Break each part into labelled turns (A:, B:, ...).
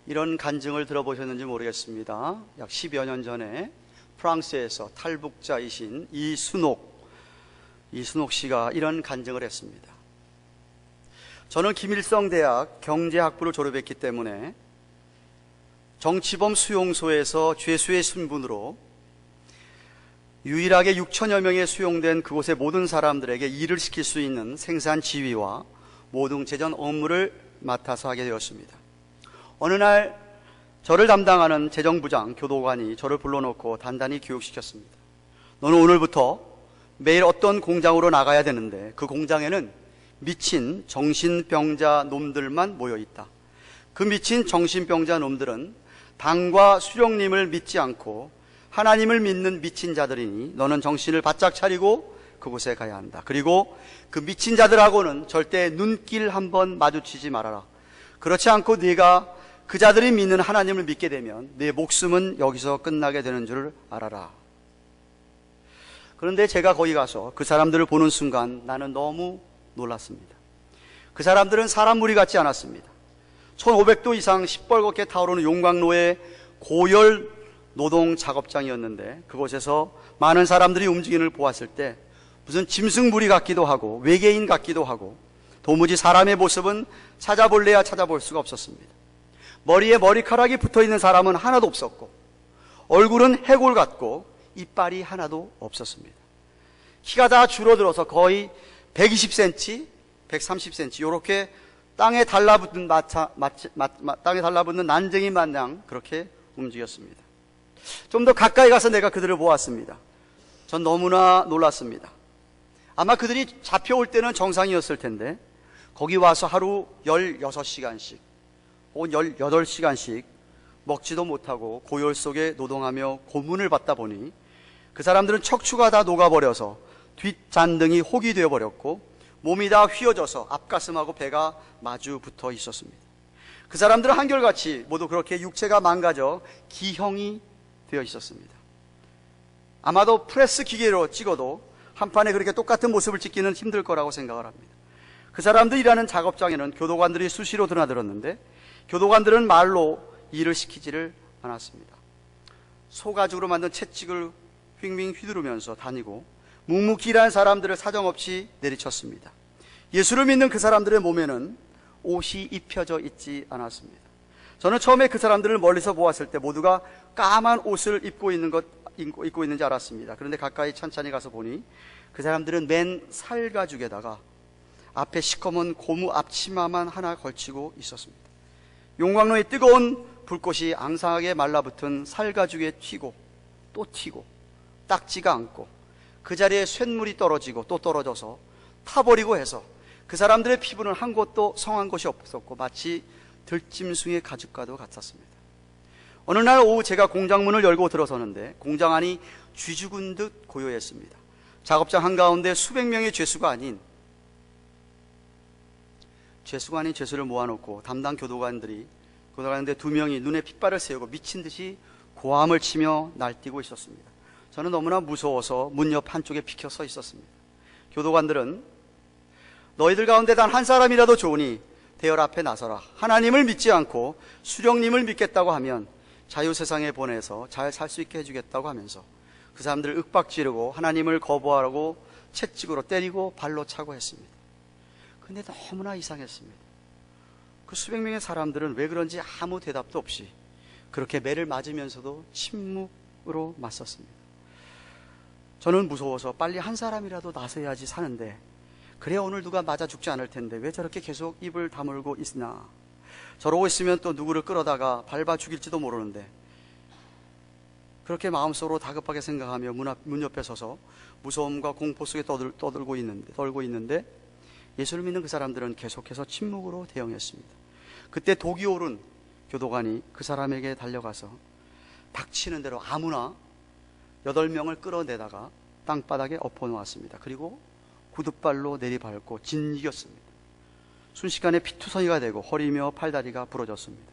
A: 이런 간증을 들어보셨는지 모르겠습니다. 약 10여 년 전에 프랑스에서 탈북자이신 이순옥 씨가 이런 간증을 했습니다. 저는 김일성대학 경제학부를 졸업했기 때문에 정치범 수용소에서 죄수의 신분으로 유일하게 6천여 명에 수용된 그곳의 모든 사람들에게 일을 시킬 수 있는 생산 지휘와 모든 재정 업무를 맡아서 하게 되었습니다. 어느 날 저를 담당하는 재정부장 교도관이 저를 불러놓고 단단히 교육시켰습니다. 너는 오늘부터 매일 어떤 공장으로 나가야 되는데 그 공장에는 미친 정신병자 놈들만 모여있다. 그 미친 정신병자 놈들은 당과 수령님을 믿지 않고 하나님을 믿는 미친 자들이니 너는 정신을 바짝 차리고 그곳에 가야 한다. 그리고 그 미친 자들하고는 절대 눈길 한번 마주치지 말아라. 그렇지 않고 네가 그 자들이 믿는 하나님을 믿게 되면 네 목숨은 여기서 끝나게 되는 줄 알아라. 그런데 제가 거기 가서 그 사람들을 보는 순간 나는 너무 놀랐습니다. 그 사람들은 사람 무리 같지 않았습니다. 1500도 이상 시뻘겋게 타오르는 용광로의 고열 노동 작업장이었는데 그곳에서 많은 사람들이 움직이는 걸 보았을 때 무슨 짐승 무리 같기도 하고 외계인 같기도 하고 도무지 사람의 모습은 찾아볼래야 찾아볼 수가 없었습니다. 머리에 머리카락이 붙어있는 사람은 하나도 없었고 얼굴은 해골 같고 이빨이 하나도 없었습니다. 키가 다 줄어들어서 거의 120cm, 130cm 이렇게 땅에 달라붙는 땅에 달라붙는 난쟁이 마냥 그렇게 움직였습니다. 좀 더 가까이 가서 내가 그들을 보았습니다. 전 너무나 놀랐습니다. 아마 그들이 잡혀올 때는 정상이었을 텐데 거기 와서 하루 16시간씩 혹은 18시간씩 먹지도 못하고 고열 속에 노동하며 고문을 받다 보니 그 사람들은 척추가 다 녹아버려서 뒷잔등이 혹이 되어버렸고 몸이 다 휘어져서 앞가슴하고 배가 마주 붙어 있었습니다. 그 사람들은 한결같이 모두 그렇게 육체가 망가져 기형이 되어 있었습니다. 아마도 프레스 기계로 찍어도 한 판에 그렇게 똑같은 모습을 찍기는 힘들 거라고 생각을 합니다. 그 사람들이 일하는 작업장에는 교도관들이 수시로 드나들었는데 교도관들은 말로 일을 시키지를 않았습니다. 소가죽으로 만든 채찍을 휙빙 휘두르면서 다니고 묵묵히 일하는 사람들을 사정없이 내리쳤습니다. 예수를 믿는 그 사람들의 몸에는 옷이 입혀져 있지 않았습니다. 저는 처음에 그 사람들을 멀리서 보았을 때 모두가 까만 옷을 입고 있는지 알았습니다. 그런데 가까이 천천히 가서 보니 그 사람들은 맨 살가죽에다가 앞에 시커먼 고무 앞치마만 하나 걸치고 있었습니다. 용광로의 뜨거운 불꽃이 앙상하게 말라붙은 살가죽에 튀고 또 튀고 닦지가 않고 그 자리에 쇳물이 떨어지고 또 떨어져서 타버리고 해서 그 사람들의 피부는 한 곳도 성한 곳이 없었고 마치 들짐승의 가죽과도 같았습니다. 어느 날 오후 제가 공장문을 열고 들어서는데 공장 안이 쥐죽은 듯 고요했습니다. 작업장 한가운데 수백 명의 죄수가 아닌 죄수를 모아놓고 담당 교도관들이 두 명이 눈에 핏발을 세우고 미친 듯이 고함을 치며 날뛰고 있었습니다. 저는 너무나 무서워서 문 옆 한쪽에 비켜 서 있었습니다. 교도관들은 너희들 가운데 단 한 사람이라도 좋으니 대열 앞에 나서라. 하나님을 믿지 않고 수령님을 믿겠다고 하면 자유세상에 보내서 잘 살 수 있게 해주겠다고 하면서 그 사람들을 윽박지르고 하나님을 거부하라고 채찍으로 때리고 발로 차고 했습니다. 근데 너무나 이상했습니다. 그 수백 명의 사람들은 왜 그런지 아무 대답도 없이 그렇게 매를 맞으면서도 침묵으로 맞섰습니다. 저는 무서워서 빨리 한 사람이라도 나서야지 사는데 그래야 오늘 누가 맞아 죽지 않을 텐데 왜 저렇게 계속 입을 다물고 있나. 저러고 있으면 또 누구를 끌어다가 밟아 죽일지도 모르는데 그렇게 마음속으로 다급하게 생각하며 문 옆에 서서 무서움과 공포 속에 떨고 있는데 예수를 믿는 그 사람들은 계속해서 침묵으로 대응했습니다. 그때 독이 오른 교도관이 그 사람에게 달려가서 닥치는 대로 아무나 8명을 끌어내다가 땅바닥에 엎어놓았습니다. 그리고 구둣발로 내리밟고 짓이겼습니다. 순식간에 피투성이가 되고 허리며 팔다리가 부러졌습니다.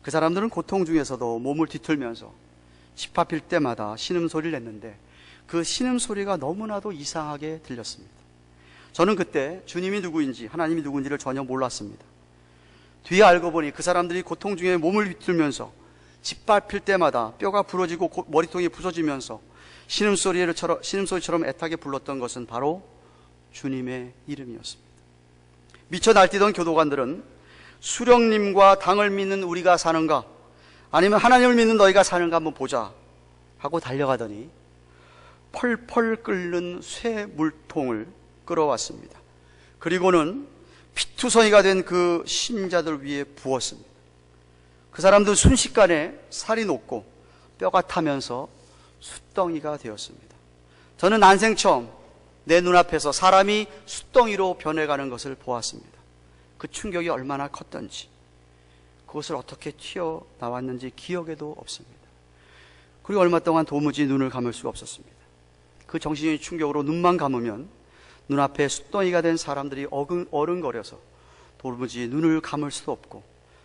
A: 그 사람들은 고통 중에서도 몸을 뒤틀면서 짚밟힐 때마다 신음소리를 냈는데 그 신음소리가 너무나도 이상하게 들렸습니다. 저는 그때 주님이 누구인지 하나님이 누구인지를 전혀 몰랐습니다. 뒤에 알고 보니 그 사람들이 고통 중에 몸을 비틀면서 짓밟힐 때마다 뼈가 부러지고 머리통이 부서지면서 신음소리처럼 애타게 불렀던 것은 바로 주님의 이름이었습니다. 미쳐 날뛰던 교도관들은 수령님과 당을 믿는 우리가 사는가, 아니면 하나님을 믿는 너희가 사는가 한번 보자 하고 달려가더니 펄펄 끓는 쇠 물통을 끌어왔습니다. 그리고는 피투성이가 된 그 신자들 위에 부었습니다. 그 사람들은 순식간에 살이 녹고 뼈가 타면서 숫덩이가 되었습니다. 저는 난생 처음 내 눈앞에서 사람이 숫덩이로 변해가는 것을 보았습니다. 그 충격이 얼마나 컸던지, 그것을 어떻게 튀어나왔는지 기억에도 없습니다. 그리고 얼마 동안 도무지 눈을 감을 수가 없었습니다. 그 정신적인 충격으로 눈만 감으면 눈앞에 숫덩이가 된 사람들이 어른거려서 도무지 눈을 감을 수도 없고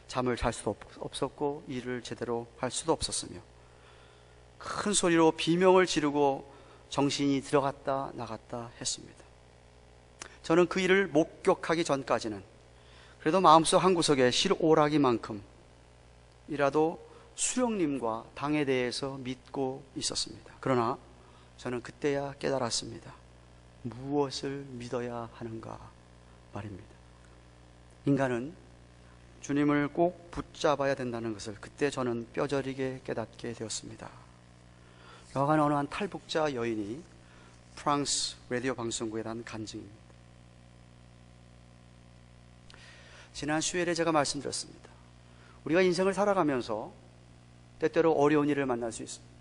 A: 잠을 잘 수도 없었고 일을 제대로 할 수도 없었으며 큰 소리로 비명을 지르고 정신이 들어갔다 나갔다 했습니다. 저는 그 일을 목격하기 전까지는 그래도 마음속 한구석에 실오라기만큼이라도 수령님과 당에 대해서 믿고 있었습니다. 그러나 저는 그때야 깨달았습니다. 무엇을 믿어야 하는가 말입니다. 인간은 주님을 꼭 붙잡아야 된다는 것을 그때 저는 뼈저리게 깨닫게 되었습니다. 여하간 어느 한 탈북자 여인이 프랑스 라디오 방송국에 단 간증입니다. 지난 수요일에 제가 말씀드렸습니다. 우리가 인생을 살아가면서 때때로 어려운 일을 만날 수 있습니다.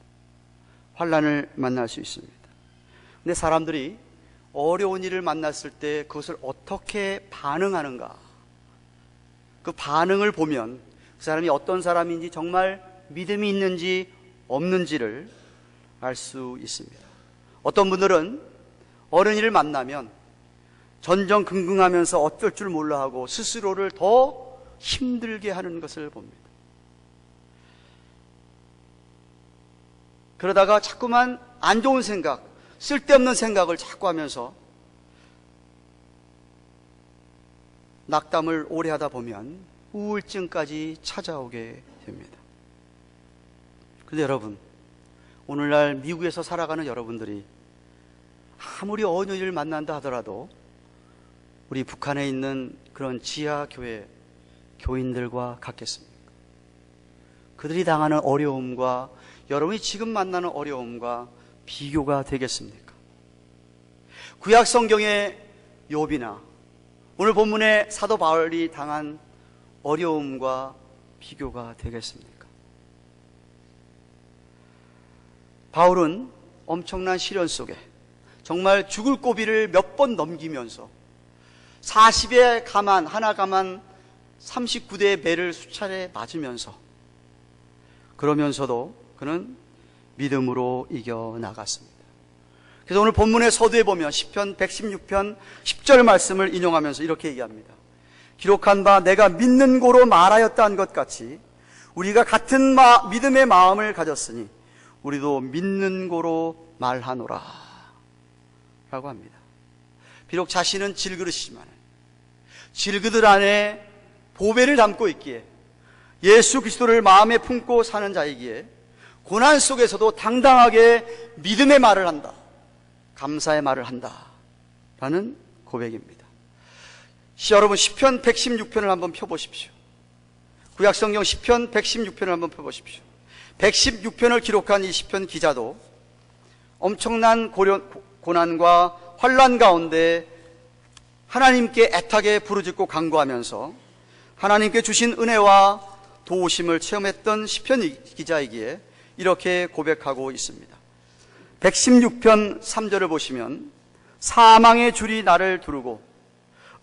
A: 환난을 만날 수 있습니다. 근데 사람들이 어려운 일을 만났을 때 그것을 어떻게 반응하는가, 그 반응을 보면 그 사람이 어떤 사람인지, 정말 믿음이 있는지 없는지를 알 수 있습니다. 어떤 분들은 어려운 일을 만나면 전전긍긍하면서 어쩔 줄 몰라 하고 스스로를 더 힘들게 하는 것을 봅니다. 그러다가 자꾸만 안 좋은 생각, 쓸데없는 생각을 자꾸 하면서 낙담을 오래 하다 보면 우울증까지 찾아오게 됩니다. 그런데 여러분, 오늘날 미국에서 살아가는 여러분들이 아무리 어느 일을 만난다 하더라도 우리 북한에 있는 그런 지하교회 교인들과 같겠습니까? 그들이 당하는 어려움과 여러분이 지금 만나는 어려움과 비교가 되겠습니까? 구약 성경의 욥이나 오늘 본문의 사도 바울이 당한 어려움과 비교가 되겠습니까? 바울은 엄청난 시련 속에 정말 죽을 고비를 몇 번 넘기면서 40의 가만, 하나 가만 39대의 매를 수차례 맞으면서 그러면서도 그는 믿음으로 이겨나갔습니다. 그래서 오늘 본문의 서두에 보면 시편 116편 10절 말씀을 인용하면서 이렇게 얘기합니다. 기록한 바 내가 믿는 고로 말하였다 한 것 같이 우리가 같은 믿음의 마음을 가졌으니 우리도 믿는 고로 말하노라 라고 합니다. 비록 자신은 질그릇이지만 질그릇 안에 보배를 담고 있기에 예수 그리스도를 마음에 품고 사는 자이기에 고난 속에서도 당당하게 믿음의 말을 한다, 감사의 말을 한다 라는 고백입니다. 여러분, 시편 116편을 한번 펴보십시오. 구약성경 시편 116편을 한번 펴보십시오. 116편을 기록한 이 시편 기자도 엄청난 고난과 환난 가운데 하나님께 애타게 부르짖고 간구하면서 하나님께 주신 은혜와 도우심을 체험했던 시편 기자이기에 이렇게 고백하고 있습니다. 116편 3절을 보시면 사망의 줄이 나를 두르고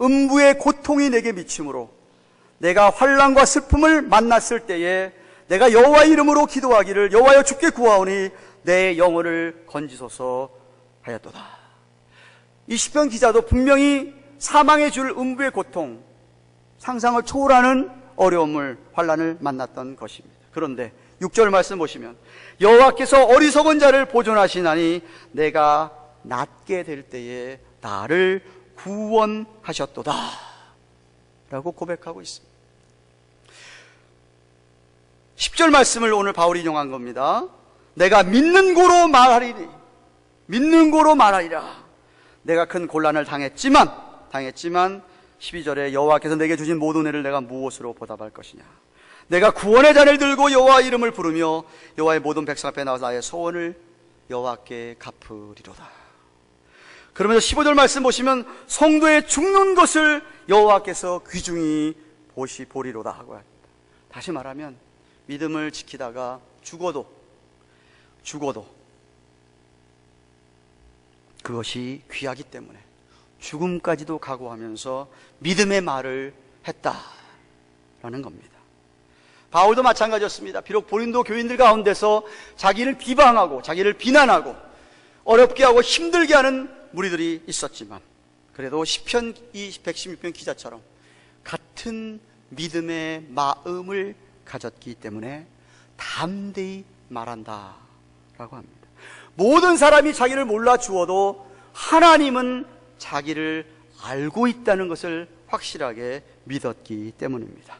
A: 음부의 고통이 내게 미침으로 내가 환난과 슬픔을 만났을 때에 내가 여호와의 이름으로 기도하기를 여호와여 주께 구하오니 내 영혼을 건지소서 하였도다. 이 시편 기자도 분명히 사망의 줄, 음부의 고통, 상상을 초월하는 어려움을, 환난을 만났던 것입니다. 그런데 6절 말씀 보시면 여호와께서 어리석은 자를 보존하시나니 내가 낫게 될 때에 나를 구원하셨도다 라고 고백하고 있습니다. 10절 말씀을 오늘 바울이 인용한 겁니다. 내가 믿는 고로 말하리니, 믿는 고로 말하리라. 내가 큰 곤란을 당했지만 12절에 여호와께서 내게 주신 모든 은혜를 내가 무엇으로 보답할 것이냐. 내가 구원의 잔을 들고 여호와 이름을 부르며 여호와의 모든 백성 앞에 나와서 나의 소원을 여호와께 갚으리로다. 그러면서 15절 말씀 보시면 성도의 죽는 것을 여호와께서 귀중히 보리로다 하고 합니다. 다시 말하면 믿음을 지키다가 죽어도 그것이 귀하기 때문에 죽음까지도 각오하면서 믿음의 말을 했다라는 겁니다. 바울도 마찬가지였습니다. 비록 고린도 교인들 가운데서 자기를 비방하고 자기를 비난하고 어렵게 하고 힘들게 하는 무리들이 있었지만 그래도 시편 116편 기자처럼 같은 믿음의 마음을 가졌기 때문에 담대히 말한다라고 합니다. 모든 사람이 자기를 몰라 주어도 하나님은 자기를 알고 있다는 것을 확실하게 믿었기 때문입니다.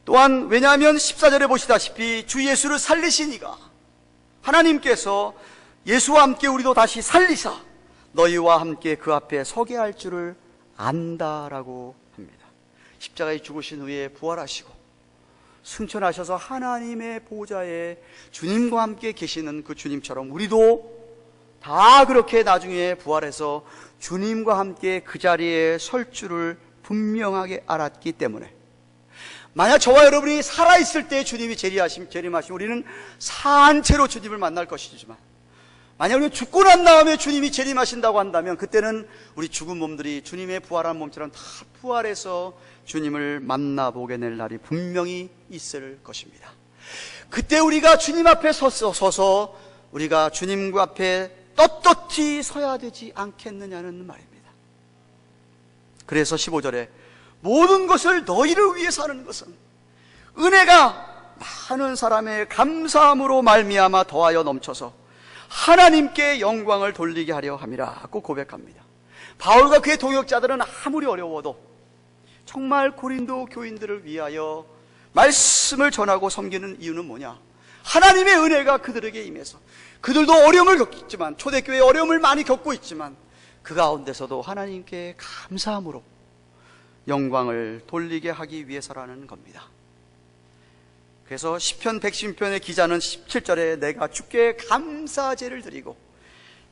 A: 또한 왜냐하면 14절에 보시다시피 주 예수를 살리시니가 하나님께서 예수와 함께 우리도 다시 살리사 너희와 함께 그 앞에 서게 할 줄을 안다라고 합니다. 십자가에 죽으신 후에 부활하시고 승천하셔서 하나님의 보좌에 주님과 함께 계시는 그 주님처럼 우리도 다 그렇게 나중에 부활해서 주님과 함께 그 자리에 설 줄을 분명하게 알았기 때문에 만약 저와 여러분이 살아있을 때 주님이 재림하시면 우리는 사한 채로 주님을 만날 것이지만 만약 우리가 죽고 난 다음에 주님이 재림하신다고 한다면 그때는 우리 죽은 몸들이 주님의 부활한 몸처럼 다 부활해서 주님을 만나보게 될 날이 분명히 있을 것입니다. 그때 우리가 주님 앞에 서서 우리가 주님과 앞에 떳떳히 서야 되지 않겠느냐는 말입니다. 그래서 15절에 모든 것을 너희를 위해서 하는 것은 은혜가 많은 사람의 감사함으로 말미암아 더하여 넘쳐서 하나님께 영광을 돌리게 하려 함이라고 고백합니다. 바울과 그의 동역자들은 아무리 어려워도 정말 고린도 교인들을 위하여 말씀을 전하고 섬기는 이유는 뭐냐? 하나님의 은혜가 그들에게 임해서 그들도 어려움을 겪었지만 초대교회에 어려움을 많이 겪고 있지만 그 가운데서도 하나님께 감사함으로 영광을 돌리게 하기 위해서라는 겁니다. 그래서 시편 110편의 기자는 17절에 내가 주께 감사제를 드리고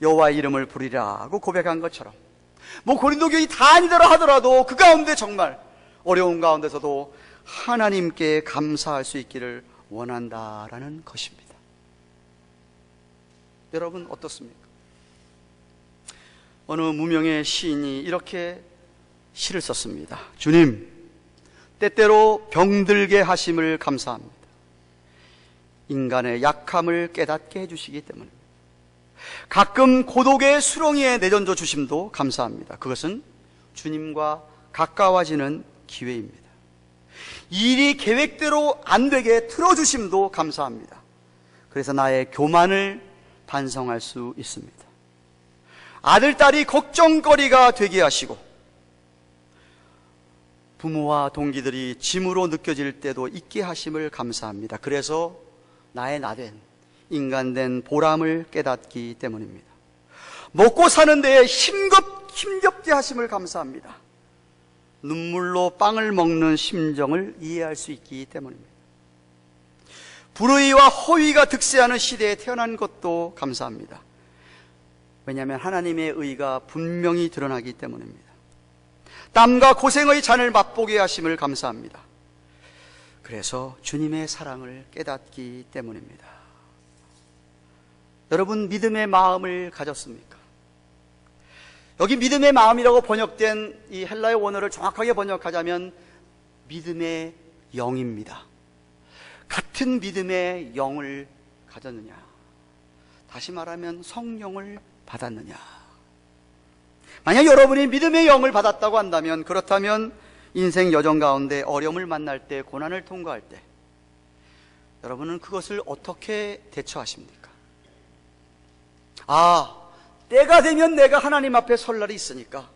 A: 여호와의 이름을 부리라고 고백한 것처럼 고린도 교인이 다 아니더라 하더라도 그 가운데 정말 어려운 가운데서도 하나님께 감사할 수 있기를 원한다라는 것입니다. 여러분 어떻습니까? 어느 무명의 시인이 이렇게 시를 썼습니다. 주님, 때때로 병들게 하심을 감사합니다. 인간의 약함을 깨닫게 해주시기 때문입니다. 가끔 고독의 수렁이에 내던져 주심도 감사합니다. 그것은 주님과 가까워지는 기회입니다. 일이 계획대로 안 되게 틀어주심도 감사합니다. 그래서 나의 교만을 반성할 수 있습니다. 아들, 딸이 걱정거리가 되게 하시고 부모와 동기들이 짐으로 느껴질 때도 있게 하심을 감사합니다. 그래서 나의 나된 인간된 보람을 깨닫기 때문입니다. 먹고 사는 데에 힘겹게 하심을 감사합니다. 눈물로 빵을 먹는 심정을 이해할 수 있기 때문입니다. 불의와 허위가 득세하는 시대에 태어난 것도 감사합니다. 왜냐하면 하나님의 의가 분명히 드러나기 때문입니다. 땀과 고생의 잔을 맛보게 하심을 감사합니다. 그래서 주님의 사랑을 깨닫기 때문입니다. 여러분 믿음의 마음을 가졌습니까? 여기 믿음의 마음이라고 번역된 이 헬라어 원어를 정확하게 번역하자면 믿음의 영입니다. 같은 믿음의 영을 가졌느냐? 다시 말하면 성령을 받았느냐? 만약 여러분이 믿음의 영을 받았다고 한다면 그렇다면 인생 여정 가운데 어려움을 만날 때 고난을 통과할 때 여러분은 그것을 어떻게 대처하십니까? 때가 되면 내가 하나님 앞에 설 날이 있으니까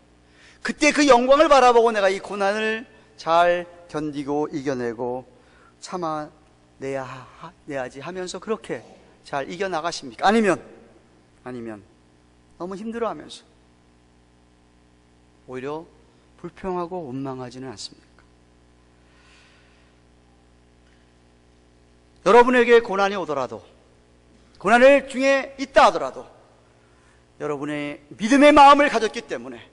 A: 그때 그 영광을 바라보고 내가 이 고난을 잘 견디고 이겨내고 내야지 하면서 그렇게 잘 이겨나가십니까? 아니면 너무 힘들어하면서 오히려 불평하고 원망하지는 않습니까? 여러분에게 고난이 오더라도, 고난의 중에 있다 하더라도 여러분의 믿음의 마음을 가졌기 때문에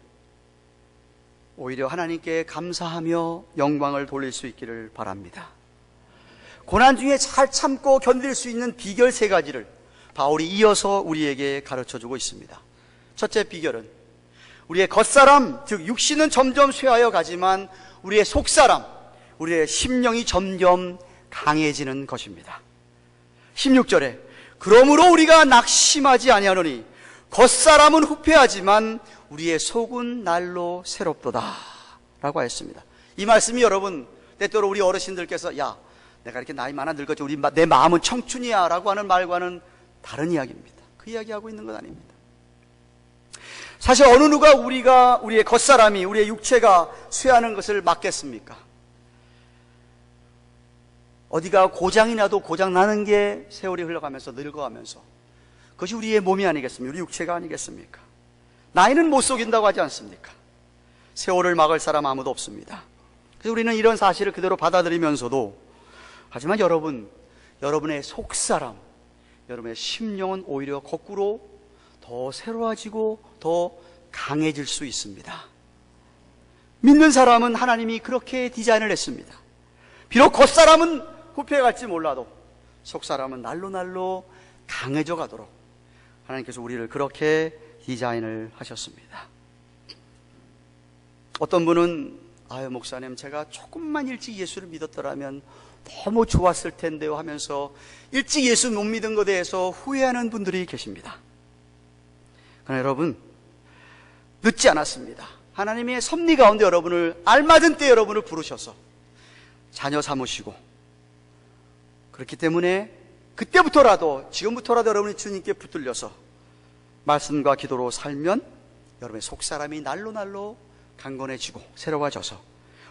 A: 오히려 하나님께 감사하며 영광을 돌릴 수 있기를 바랍니다. 고난 중에 잘 참고 견딜 수 있는 비결 3가지를 바울이 이어서 우리에게 가르쳐주고 있습니다. 첫째 비결은 우리의 겉사람, 즉 육신은 점점 쇠하여 가지만 우리의 속사람, 우리의 심령이 점점 강해지는 것입니다. 16절에 그러므로 우리가 낙심하지 아니하노니 겉사람은 후패하지만 우리의 속은 날로 새롭도다 라고 하였습니다. 이 말씀이 여러분, 때때로 우리 어르신들께서 야, 내가 이렇게 나이 많아 늙었지 내 마음은 청춘이야 라고 하는 말과는 다른 이야기입니다. 그 이야기하고 있는 건 아닙니다. 사실 어느 누가 우리의 겉사람이, 우리의 육체가 쇠하는 것을 막겠습니까? 어디가 고장이 나도 고장 나는 게 세월이 흘러가면서 늙어가면서 그것이 우리의 몸이 아니겠습니까? 우리 육체가 아니겠습니까? 나이는 못 속인다고 하지 않습니까? 세월을 막을 사람 아무도 없습니다. 그래서 우리는 이런 사실을 그대로 받아들이면서도, 하지만 여러분의 속사람, 여러분의 심령은 오히려 거꾸로 더 새로워지고 더 강해질 수 있습니다. 믿는 사람은 하나님이 그렇게 디자인을 했습니다. 비록 겉사람은 후패해갈지 몰라도 속사람은 날로 강해져 가도록 하나님께서 우리를 그렇게 디자인을 하셨습니다. 어떤 분은 아유 목사님, 제가 조금만 일찍 예수를 믿었더라면 너무 좋았을 텐데요 하면서 일찍 예수 못 믿은 것에 대해서 후회하는 분들이 계십니다. 그러나 여러분, 늦지 않았습니다. 하나님의 섭리 가운데 여러분을 알맞은 때 여러분을 부르셔서 자녀 삼으시고, 그렇기 때문에 그때부터라도, 지금부터라도 여러분이 주님께 붙들려서 말씀과 기도로 살면 여러분의 속사람이 날로 강건해지고 새로워져서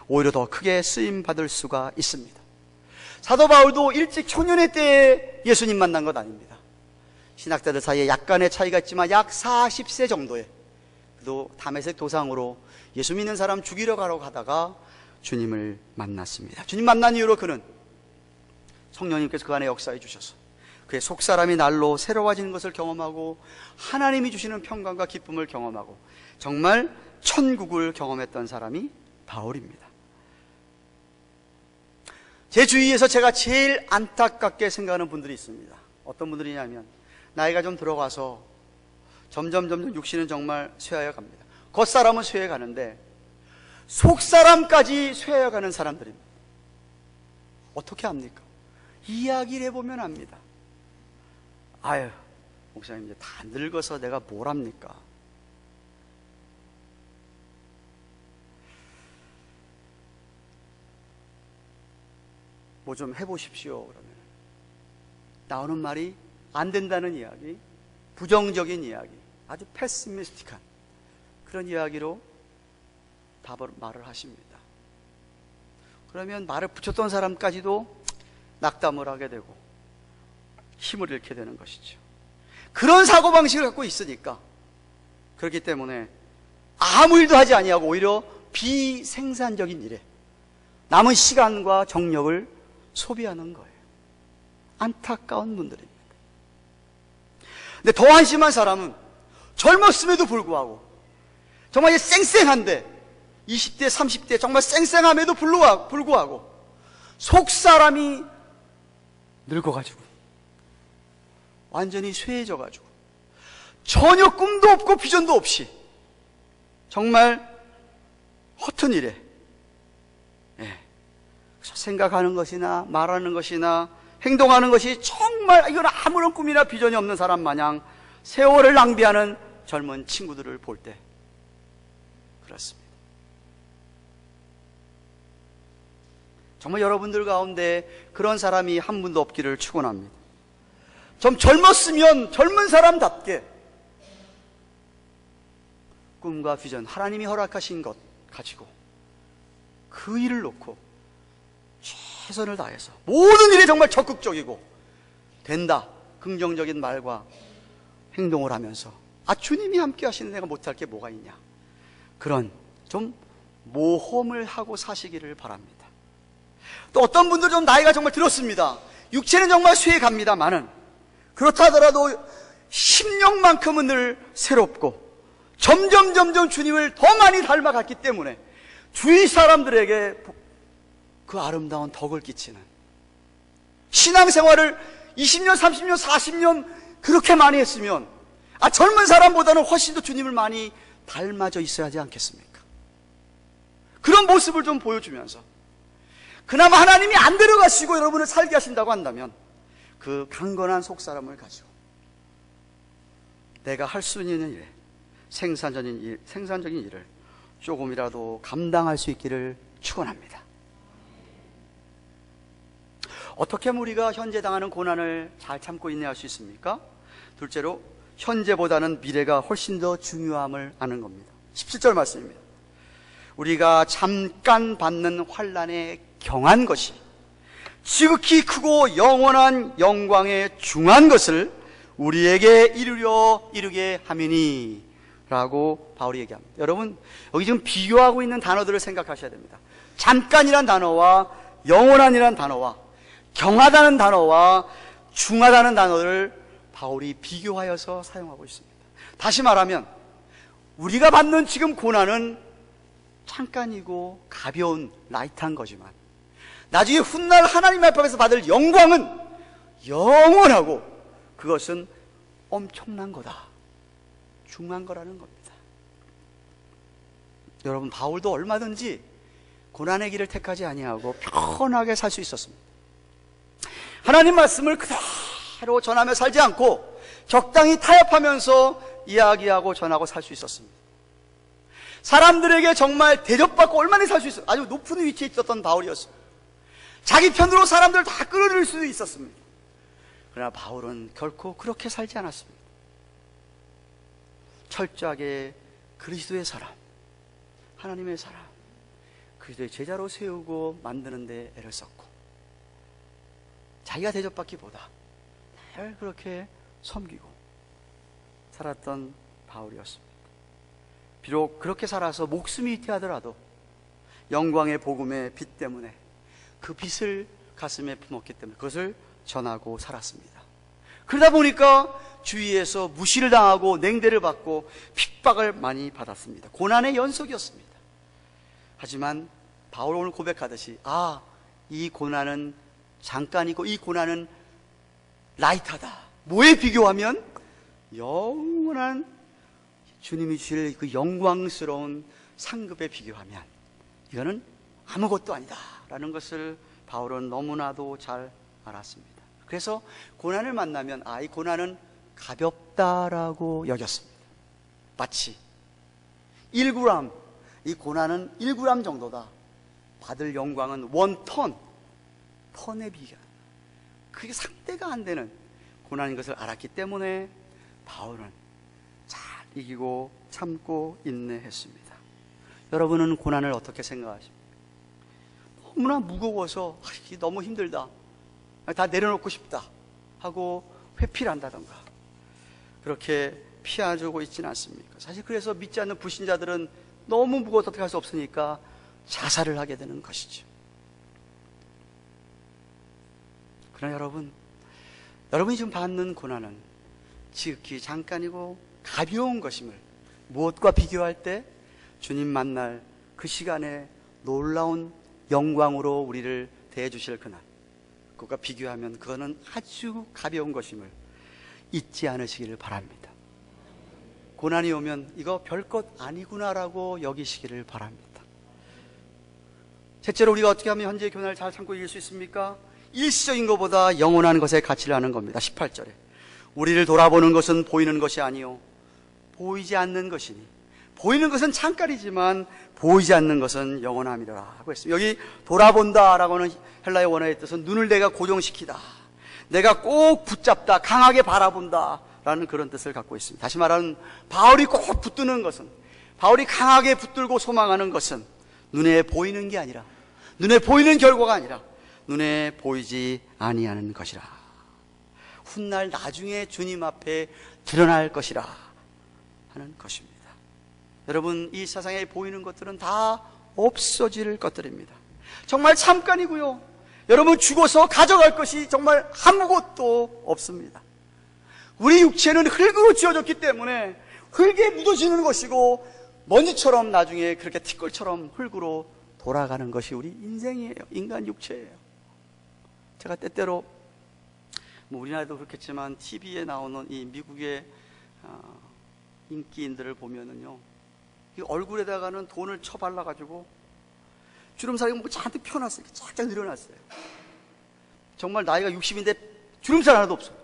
A: 오히려 더 크게 쓰임받을 수가 있습니다. 사도 바울도 일찍 초년의 때에 예수님 만난 것 아닙니다. 신학자들 사이에 약간의 차이가 있지만 약 40세 정도에 그도 다메섹 도상으로 예수 믿는 사람 죽이러 가려고 하다가 주님을 만났습니다. 주님 만난 이후로 그는 성령님께서 그 안에 역사해 주셔서 그의 속사람이 날로 새로워지는 것을 경험하고 하나님이 주시는 평강과 기쁨을 경험하고 정말 천국을 경험했던 사람이 바울입니다. 제 주위에서 제가 제일 안타깝게 생각하는 분들이 있습니다. 어떤 분들이냐면 나이가 좀 들어가서 점점 육신은 정말 쇠하여 갑니다. 겉사람은 쇠해 가는데 속사람까지 쇠하여 가는 사람들입니다. 어떻게 합니까? 이야기를 해보면 압니다. 아유, 목사님 이제 다 늙어서 내가 뭘 합니까? 뭐 좀 해보십시오. 그러면 나오는 말이 안 된다는 이야기, 부정적인 이야기, 아주 패시미스틱한 그런 이야기로 말을 하십니다. 그러면 말을 붙였던 사람까지도 낙담을 하게 되고 힘을 잃게 되는 것이죠. 그런 사고방식을 갖고 있으니까, 그렇기 때문에 아무 일도 하지 아니하고 오히려 비생산적인 일에 남은 시간과 정력을 소비하는 거예요. 안타까운 분들입니다. 근데 더 한심한 사람은 젊었음에도 불구하고 정말 쌩쌩한데 20대 30대 정말 쌩쌩함에도 불구하고 속사람이 늙어가지고 완전히 쇠해져가지고 전혀 꿈도 없고 비전도 없이 정말 허튼 일에 생각하는 것이나 말하는 것이나 행동하는 것이 정말 이건 아무런 꿈이나 비전이 없는 사람 마냥 세월을 낭비하는 젊은 친구들을 볼 때 그렇습니다. 정말 여러분들 가운데 그런 사람이 한 분도 없기를 축원합니다. 좀 젊었으면 젊은 사람답게 꿈과 비전, 하나님이 허락하신 것 가지고 그 일을 놓고 최선을 다해서 모든 일에 정말 적극적이고 된다, 긍정적인 말과 행동을 하면서 주님이 함께 하시는 내가 못할 게 뭐가 있냐, 그런 좀 모험을 하고 사시기를 바랍니다. 또 어떤 분들은 좀 나이가 정말 들었습니다. 육체는 정말 쇠해 갑니다만은 그렇다 하더라도 심령만큼은 늘 새롭고 점점 주님을 더 많이 닮아갔기 때문에 주위 사람들에게 그 아름다운 덕을 끼치는 신앙생활을 20년, 30년, 40년 그렇게 많이 했으면 젊은 사람보다는 훨씬 더 주님을 많이 닮아져 있어야 하지 않겠습니까? 그런 모습을 좀 보여주면서 그나마 하나님이 안 데려가시고 여러분을 살게 하신다고 한다면 그 강건한 속사람을 가지고 내가 할 수 있는 일에 생산적인 일을 조금이라도 감당할 수 있기를 축원합니다. 어떻게 하면 우리가 현재 당하는 고난을 잘 참고 인내할 수 있습니까? 둘째로 현재보다는 미래가 훨씬 더 중요함을 아는 겁니다. 17절 말씀입니다. 우리가 잠깐 받는 환난에 경한 것이 지극히 크고 영원한 영광에 중한 것을 우리에게 이루게 함이니 라고 바울이 얘기합니다. 여러분, 여기 지금 비교하고 있는 단어들을 생각하셔야 됩니다. 잠깐이란 단어와 영원한이란 단어와 경하다는 단어와 중하다는 단어를 바울이 비교하여서 사용하고 있습니다. 다시 말하면 우리가 받는 지금 고난은 잠깐이고 가벼운 라이트한 거지만 나중에 훗날 하나님 앞에서 받을 영광은 영원하고 그것은 엄청난 거다, 중요한 거라는 겁니다. 여러분, 바울도 얼마든지 고난의 길을 택하지 아니하고 편하게 살 수 있었습니다. 하나님 말씀을 그대로 전하며 살지 않고 적당히 타협하면서 이야기하고 전하고 살 수 있었습니다. 사람들에게 정말 대접받고 얼마나 살 수 있었어요. 아주 높은 위치에 있었던 바울이었습니다. 자기 편으로 사람들을 다 끌어들일 수도 있었습니다. 그러나 바울은 결코 그렇게 살지 않았습니다. 철저하게 그리스도의 사람, 하나님의 사람, 그리스도의 제자로 세우고 만드는 데 애를 썼고 자기가 대접받기보다 늘 그렇게 섬기고 살았던 바울이었습니다. 비록 그렇게 살아서 목숨이 위태하더라도 영광의 복음의 빛 때문에 그 빛을 가슴에 품었기 때문에 그것을 전하고 살았습니다. 그러다 보니까 주위에서 무시를 당하고 냉대를 받고 핍박을 많이 받았습니다. 고난의 연속이었습니다. 하지만 바울 오늘 고백하듯이 이 고난은 잠깐이고 이 고난은 라이트하다. 뭐에 비교하면 영원한 주님이 주실 그 영광스러운 상급에 비교하면 이거는 아무것도 아니다 라는 것을 바울은 너무나도 잘 알았습니다. 그래서 고난을 만나면 이 고난은 가볍다라고 여겼습니다. 마치 1g, 이 고난은 1g 정도다. 받을 영광은 1톤, 턴에 비교, 그게 상대가 안 되는 고난인 것을 알았기 때문에 바울은 잘 이기고 참고 인내했습니다. 여러분은 고난을 어떻게 생각하십니까? 너무나 무거워서 너무 힘들다, 다 내려놓고 싶다 하고 회피를 한다던가 그렇게 피해주고 있지는 않습니까? 사실 그래서 믿지 않는 불신자들은 너무 무거워서 어떻게 할 수 없으니까 자살을 하게 되는 것이죠. 그러나 여러분이 지금 받는 고난은 지극히 잠깐이고 가벼운 것임을 무엇과 비교할 때 주님 만날 그 시간에 놀라운 영광으로 우리를 대해주실 그날, 그것과 비교하면 그거는 아주 가벼운 것임을 잊지 않으시기를 바랍니다. 고난이 오면 이거 별것 아니구나라고 여기시기를 바랍니다. 셋째로 우리가 어떻게 하면 현재의 고난을 잘 참고 이길 수 있습니까? 일시적인 것보다 영원한 것에 가치를 아는 겁니다. 18절에 우리를 돌아보는 것은 보이는 것이 아니요 보이지 않는 것이니 보이는 것은 잠깐이지만 보이지 않는 것은 영원함이라 하고 있습니다. 여기 돌아본다라고는 헬라의 원어의 뜻은 눈을 내가 고정시키다, 내가 꼭 붙잡다, 강하게 바라본다 라는 그런 뜻을 갖고 있습니다. 다시 말하면 바울이 꼭 붙드는 것은, 바울이 강하게 붙들고 소망하는 것은 눈에 보이는 게 아니라, 눈에 보이는 결과가 아니라 눈에 보이지 아니하는 것이라. 훗날 나중에 주님 앞에 드러날 것이라 하는 것입니다. 여러분, 이 세상에 보이는 것들은 다 없어질 것들입니다. 정말 잠깐이고요. 여러분, 죽어서 가져갈 것이 정말 아무것도 없습니다. 우리 육체는 흙으로 지어졌기 때문에 흙에 묻어지는 것이고 먼지처럼 나중에 그렇게 티끌처럼 흙으로 돌아가는 것이 우리 인생이에요. 인간 육체예요. 제가 때때로 우리나라도 그렇겠지만 TV에 나오는 이 미국의 인기인들을 보면은요, 이 얼굴에다가는 돈을 쳐발라가지고 주름살이 뭐 잔뜩 펴놨어요. 쫙쫙 늘어났어요. 정말 나이가 60인데 주름살 하나도 없어요.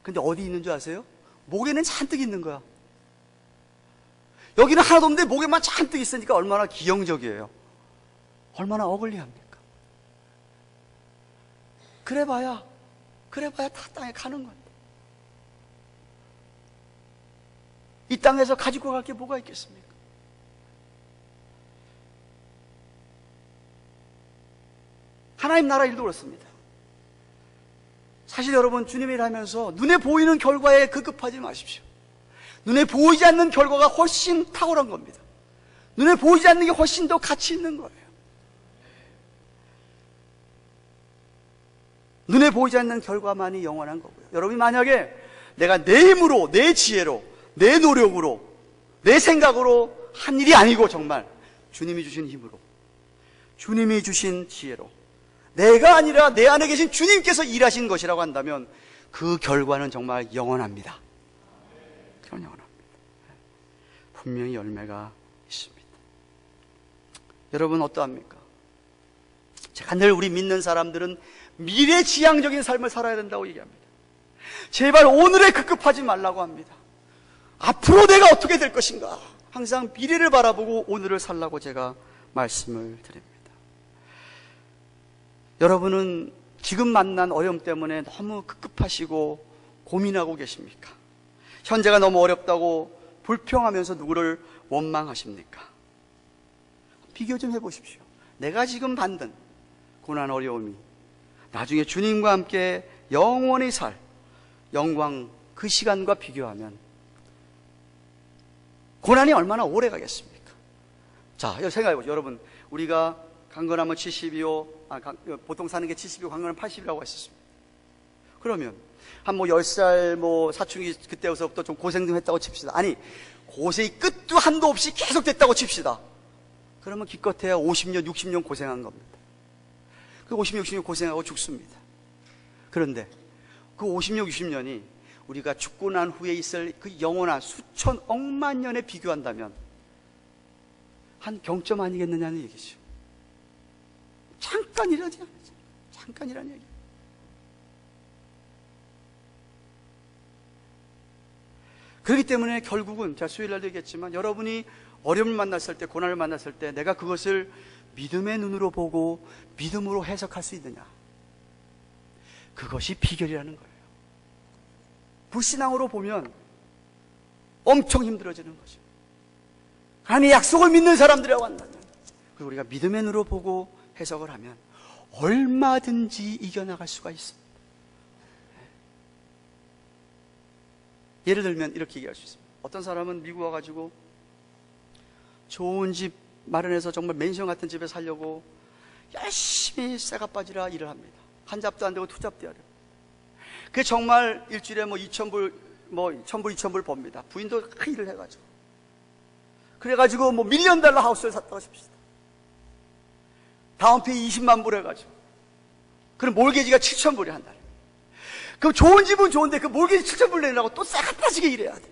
A: 근데 어디 있는 줄 아세요? 목에는 잔뜩 있는 거야. 여기는 하나도 없는데 목에만 잔뜩 있으니까 얼마나 기형적이에요. 얼마나 어글리합니까? 그래봐야 다 땅에 가는 건데, 이 땅에서 가지고 갈 게 뭐가 있겠습니까? 하나님 나라 일도 그렇습니다. 사실 여러분, 주님 일하면서 눈에 보이는 결과에 급급하지 마십시오. 눈에 보이지 않는 결과가 훨씬 탁월한 겁니다. 눈에 보이지 않는 게 훨씬 더 가치 있는 거예요. 눈에 보이지 않는 결과만이 영원한 거고요. 여러분이 만약에 내가 내 힘으로, 내 지혜로, 내 노력으로, 내 생각으로 한 일이 아니고 정말 주님이 주신 힘으로, 주님이 주신 지혜로, 내가 아니라 내 안에 계신 주님께서 일하신 것이라고 한다면 그 결과는 정말 영원합니다. 그건 영원합니다. 분명히 열매가 있습니다. 여러분 어떠합니까? 제가 늘 우리 믿는 사람들은 미래지향적인 삶을 살아야 된다고 얘기합니다. 제발 오늘에 급급하지 말라고 합니다. 앞으로 내가 어떻게 될 것인가, 항상 미래를 바라보고 오늘을 살라고 제가 말씀을 드립니다. 여러분은 지금 만난 어려움 때문에 너무 급급하시고 고민하고 계십니까? 현재가 너무 어렵다고 불평하면서 누구를 원망하십니까? 비교 좀 해보십시오. 내가 지금 받는 고난 어려움이 나중에 주님과 함께 영원히 살 영광, 그 시간과 비교하면 고난이 얼마나 오래 가겠습니까? 자, 생각해보죠. 여러분, 우리가 강건하면 70이요, 보통 사는 게 70이고 강건하면 80이라고 했었습니다. 그러면 한 10살 사춘기 그때부터 좀 고생 좀 했다고 칩시다. 아니, 고생이 끝도 한도 없이 계속 됐다고 칩시다. 그러면 기껏해야 50년, 60년 고생한 겁니다. 그 50년, 60년 고생하고 죽습니다. 그런데 그 50년, 60년이 우리가 죽고 난 후에 있을 그 영원한 수천 억만 년에 비교한다면 한 경점 아니겠느냐는 얘기죠. 잠깐이라지 않죠. 잠깐이라는 얘기. 그렇기 때문에 결국은 제가 수요일날도 얘기했지만, 여러분이 어려움을 만났을 때, 고난을 만났을 때 내가 그것을 믿음의 눈으로 보고 믿음으로 해석할 수 있느냐, 그것이 비결이라는 거예요. 불신앙으로 보면 엄청 힘들어지는 거죠. 하나님의 약속을 믿는 사람들이라고 한다면, 그리고 우리가 믿음의 눈으로 보고 해석을 하면 얼마든지 이겨나갈 수가 있습니다. 예를 들면 이렇게 얘기할 수 있습니다. 어떤 사람은 미국 와가지고 좋은 집 마련해서 정말 맨션 같은 집에 살려고 열심히 쇠가 빠지라 일을 합니다. 한 잡도 안 되고 두 잡도 하려. 그게 정말 일주일에 2,000불, 1,000불, 2,000불 법니다. 부인도 큰 일을 해가지고. 그래가지고 $1,000,000 하우스를 샀다고 하십시다. 다운페이 20만 불 해가지고. 그럼 몰개지가 7,000불이 한 달에. 그럼 좋은 집은 좋은데 그 몰개지 7,000불 내려고 또 쇠가 빠지게 일해야 돼.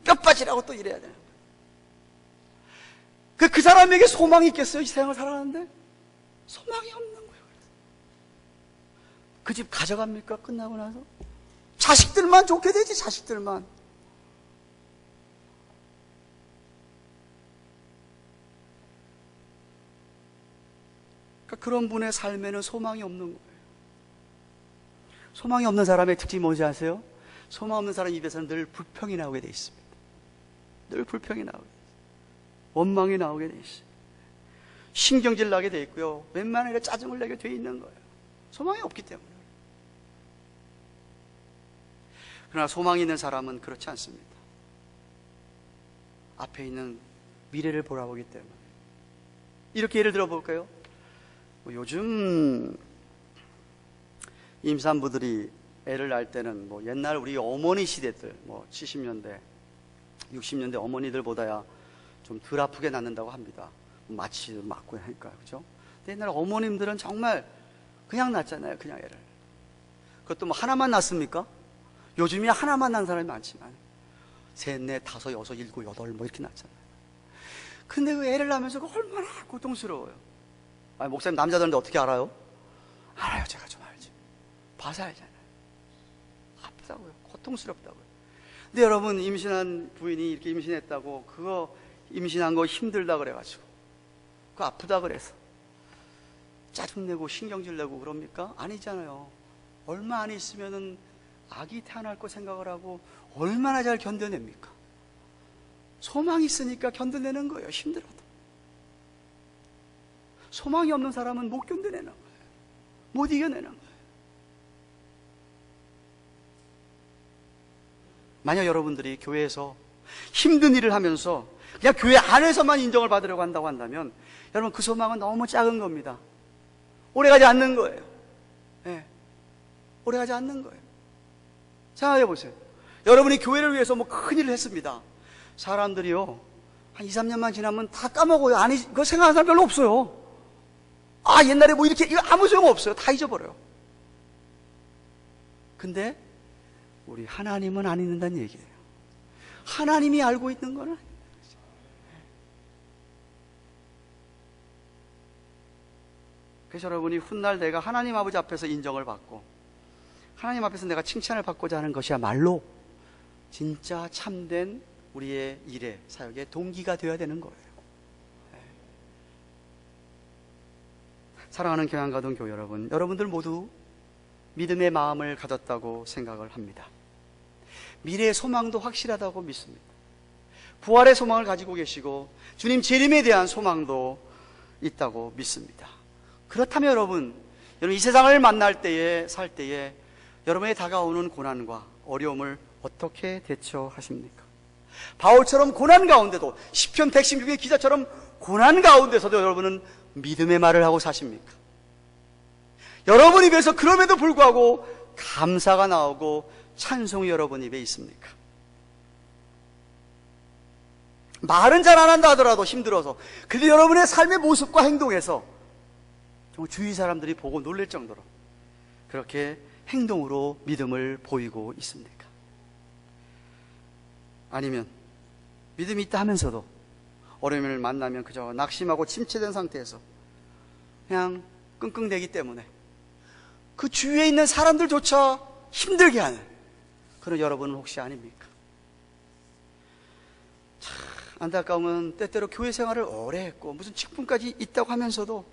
A: 뼈 빠지라고 또 일해야 돼. 그 사람에게 소망이 있겠어요? 이 세상을 살아가는데? 소망이 없는 거예요. 그 집 가져갑니까? 끝나고 나서? 자식들만 좋게 되지, 자식들만. 그러니까 그런 분의 삶에는 소망이 없는 거예요. 소망이 없는 사람의 특징이 뭔지 아세요? 소망 없는 사람 입에서는 늘 불평이 나오게 돼 있습니다. 늘 불평이 나오게 돼 있어요. 원망이 나오게 돼 있어요. 신경질 나게 돼 있고요. 웬만하면 짜증을 내게 돼 있는 거예요. 소망이 없기 때문에. 그러나 소망이 있는 사람은 그렇지 않습니다. 앞에 있는 미래를 보라보기 때문에. 이렇게 예를 들어 볼까요? 요즘 임산부들이 애를 낳을 때는 옛날 우리 어머니 시대들 70년대 60년대 어머니들보다야 좀 덜 아프게 낳는다고 합니다. 마취도 맞고 하니까. 그죠? 근데 옛날 어머님들은 정말 그냥 낳잖아요. 그냥 애를. 그것도 하나만 낳습니까? 요즘이야 하나만 낳는 사람이 많지만 셋, 넷, 다섯, 여섯, 일곱, 여덟 이렇게 낳잖아요. 근데 그 애를 낳으면서 얼마나 고통스러워요. 아니, 목사님 남자들인데 어떻게 알아요? 알아요. 제가 좀 알지. 봐서 알잖아요. 아프다고요. 고통스럽다고요. 근데 여러분, 임신한 부인이 이렇게 임신했다고 그거 임신한 거 힘들다 그래가지고 그거 아프다 그래서 짜증내고 신경질 내고 그럽니까? 아니잖아요. 얼마 안 있으면은 아기 태어날 거 생각을 하고 얼마나 잘 견뎌냅니까? 소망이 있으니까 견뎌내는 거예요. 힘들어도. 소망이 없는 사람은 못 견뎌내는 거예요. 못 이겨내는 거예요. 만약 여러분들이 교회에서 힘든 일을 하면서 그냥 교회 안에서만 인정을 받으려고 한다고 한다면 여러분 그 소망은 너무 작은 겁니다. 오래가지 않는 거예요. 네. 오래가지 않는 거예요. 생각해 보세요. 여러분이 교회를 위해서 큰 일을 했습니다. 사람들이요 한 2, 3년만 지나면 다 까먹어요. 아니, 그거 생각하는 사람 별로 없어요. 아, 옛날에 이렇게 이거 아무 소용 없어요. 다 잊어버려요. 근데 우리 하나님은 안 잊는다는 얘기예요. 하나님이 알고 있는 거는. 그래서 여러분이 훗날 내가 하나님 아버지 앞에서 인정을 받고 하나님 앞에서 내가 칭찬을 받고자 하는 것이야말로 진짜 참된 우리의 일에 사역의 동기가 되어야 되는 거예요. 사랑하는 경양가동교회 여러분, 여러분들 모두 믿음의 마음을 가졌다고 생각을 합니다. 미래의 소망도 확실하다고 믿습니다. 부활의 소망을 가지고 계시고 주님 재림에 대한 소망도 있다고 믿습니다. 그렇다면 여러분 이 세상을 만날 때에 살 때에 여러분의 다가오는 고난과 어려움을 어떻게 대처하십니까? 바울처럼 고난 가운데도 시편 116의 기자처럼 고난 가운데서도 여러분은 믿음의 말을 하고 사십니까? 여러분 입에서 그럼에도 불구하고 감사가 나오고 찬송이 여러분 입에 있습니까? 말은 잘 안 한다 하더라도 힘들어서 그래도 여러분의 삶의 모습과 행동에서 정말 주위 사람들이 보고 놀랄 정도로 그렇게 행동으로 믿음을 보이고 있습니까? 아니면 믿음이 있다 하면서도 어려움을 만나면 그저 낙심하고 침체된 상태에서 그냥 끙끙대기 때문에 그 주위에 있는 사람들조차 힘들게 하는 그런 여러분은 혹시 아닙니까? 참 안타까우면 때때로 교회 생활을 오래 했고 무슨 직분까지 있다고 하면서도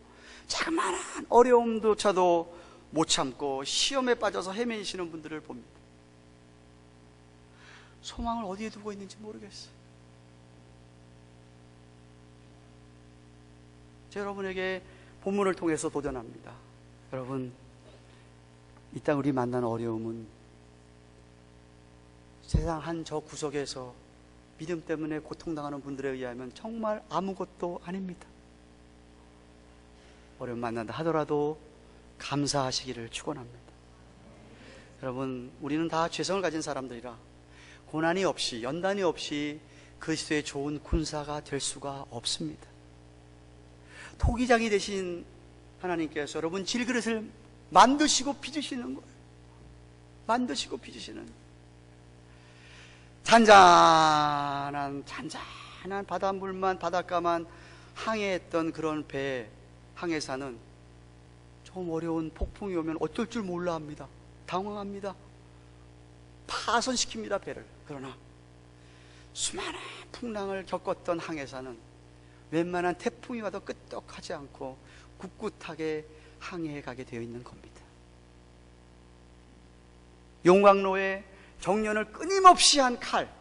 A: 자그마한 어려움조차도 못 참고 시험에 빠져서 헤매시는 분들을 봅니다. 소망을 어디에 두고 있는지 모르겠어요. 제가 여러분에게 본문을 통해서 도전합니다. 여러분, 이 땅 우리 만나는 어려움은 세상 한 저 구석에서 믿음 때문에 고통당하는 분들에 의하면 정말 아무것도 아닙니다. 어려움 만난다 하더라도 감사하시기를 축원합니다. 여러분, 우리는 다 죄성을 가진 사람들이라 고난이 없이 연단이 없이 그리스도의 좋은 군사가 될 수가 없습니다. 토기장이 되신 하나님께서 여러분 질그릇을 만드시고 빚으시는 거예요. 만드시고 빚으시는 잔잔한 바닷물만 바닷가만 항해했던 그런 배 항해사는 좀 어려운 폭풍이 오면 어쩔 줄 몰라 합니다. 당황합니다. 파손시킵니다, 배를. 그러나 수많은 풍랑을 겪었던 항해사는 웬만한 태풍이 와도 끄떡하지 않고 꿋꿋하게 항해해 가게 되어 있는 겁니다. 용광로에 정년을 끊임없이 한 칼,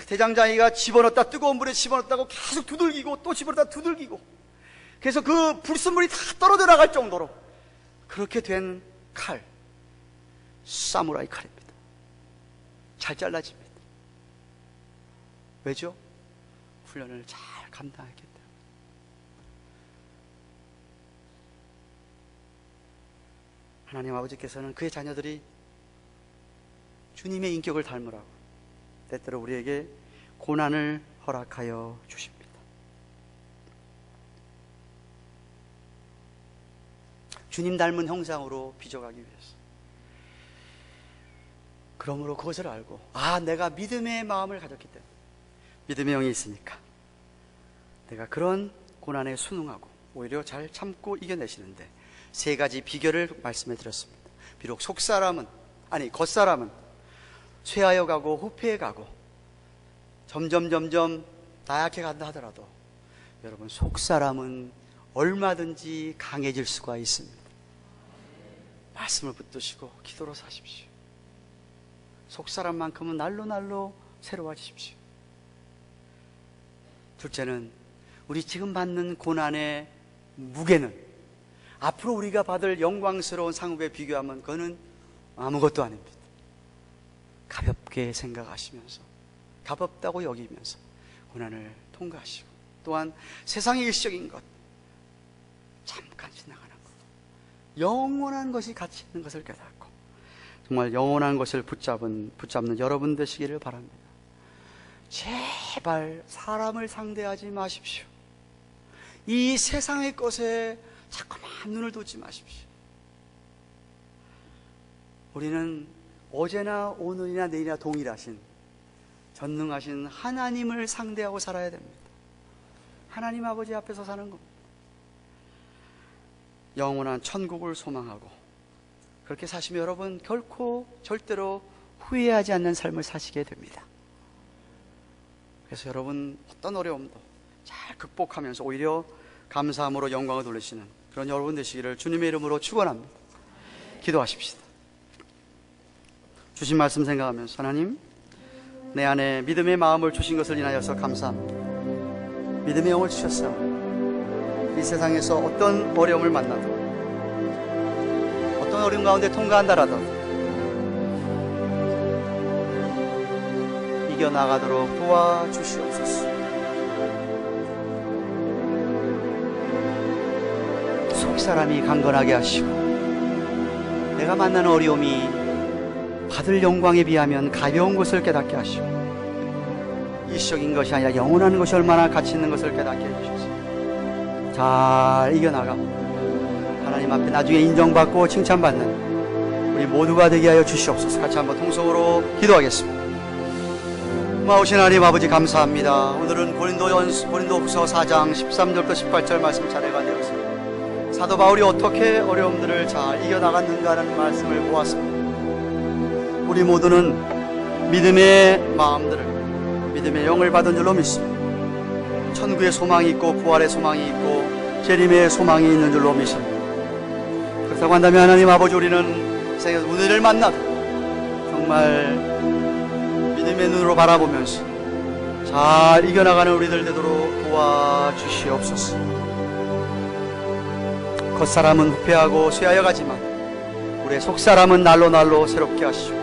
A: 대장장이가 집어넣었다 뜨거운 물에 집어넣었다고 계속 두들기고 또 집어넣었다 두들기고, 그래서 그 불순물이 다 떨어져 나갈 정도로 그렇게 된 칼, 사무라이 칼입니다. 잘 잘라집니다. 왜죠? 훈련을 잘 감당했기 때문에. 하나님 아버지께서는 그의 자녀들이 주님의 인격을 닮으라고 때때로 우리에게 고난을 허락하여 주십니다. 주님 닮은 형상으로 빚어가기 위해서. 그러므로 그것을 알고, 내가 믿음의 마음을 가졌기 때문에, 믿음의 영이 있으니까 내가 그런 고난에 순응하고 오히려 잘 참고 이겨내시는데, 세 가지 비결을 말씀해 드렸습니다. 비록 겉사람은 쇠하여 가고 후패해 가고 점점 나약해 간다 하더라도, 여러분, 속사람은 얼마든지 강해질 수가 있습니다. 말씀을 붙드시고 기도로 사십시오. 속사람만큼은 날로 새로워지십시오. 둘째는, 우리 지금 받는 고난의 무게는 앞으로 우리가 받을 영광스러운 상급에 비교하면 그거는 아무것도 아닙니다. 가볍게 생각하시면서, 가볍다고 여기면서 고난을 통과하시고, 또한 세상의 일시적인 것, 잠깐 지나가는 것, 영원한 것이 가치 있는 것을 깨닫고 정말 영원한 것을 붙잡는 여러분 되시기를 바랍니다. 제발 사람을 상대하지 마십시오. 이 세상의 것에 자꾸만 눈을 두지 마십시오. 우리는 어제나 오늘이나 내일이나 동일하신 전능하신 하나님을 상대하고 살아야 됩니다. 하나님 아버지 앞에서 사는 겁니다. 영원한 천국을 소망하고 그렇게 사시면 여러분 결코 절대로 후회하지 않는 삶을 사시게 됩니다. 그래서 여러분 어떤 어려움도 잘 극복하면서 오히려 감사함으로 영광을 돌리시는 그런 여러분 되시기를 주님의 이름으로 축원합니다. 기도하십시다. 주신 말씀 생각하면서, 하나님, 내 안에 믿음의 마음을 주신 것을 인하여서 감사합니다. 믿음의 영을 주셨사오니 이 세상에서 어떤 어려움을 만나도, 어떤 어려움 가운데 통과한다라도 이겨나가도록 도와주시옵소서. 속사람이 강건하게 하시고, 내가 만나는 어려움이 받을 영광에 비하면 가벼운 것을 깨닫게 하시고, 일시적인 것이 아니라 영원한 것이 얼마나 가치 있는 것을 깨닫게 해주셔서 잘 이겨나가 하나님 앞에 나중에 인정받고 칭찬받는 우리 모두가 되게 하여 주시옵소서. 같이 한번 통성으로 기도하겠습니다. 고마우신 하나님 아버지, 감사합니다. 오늘은 고린도후서 4장 13절부터 18절 말씀 자료가 되었습니다. 사도 바울이 어떻게 어려움들을 잘 이겨나갔는가 하는 말씀을 보았습니다. 우리 모두는 믿음의 마음들을, 믿음의 영을 받은 줄로 믿습니다. 천국의 소망이 있고 부활의 소망이 있고 재림의 소망이 있는 줄로 믿습니다. 그렇다고 한다면 하나님 아버지, 우리는 세상에서 문제를 만나도 정말 믿음의 눈으로 바라보면서 잘 이겨나가는 우리들 되도록 도와주시옵소서. 겉사람은 후패하고 쇠하여 가지만 우리의 속사람은 날로 새롭게 하시고,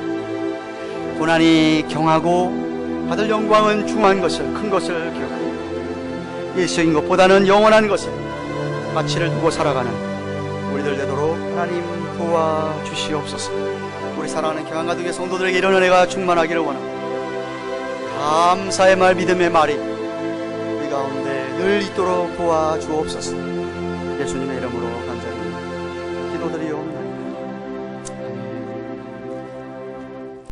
A: 고난이 경하고 받을 영광은 중한 것을, 큰 것을 기억하고 일시적인 것보다는 영원한 것을 가치를 두고 살아가는 우리들 되도록 하나님 도와주시옵소서. 우리 사랑하는 경안가족의 성도들에게 이런 은혜가 충만하기를 원합니다. 감사의 말, 믿음의 말이 우리 가운데 늘 있도록 도와주옵소서. 예수님의 이름으로 간절히 기도드리옵나이다.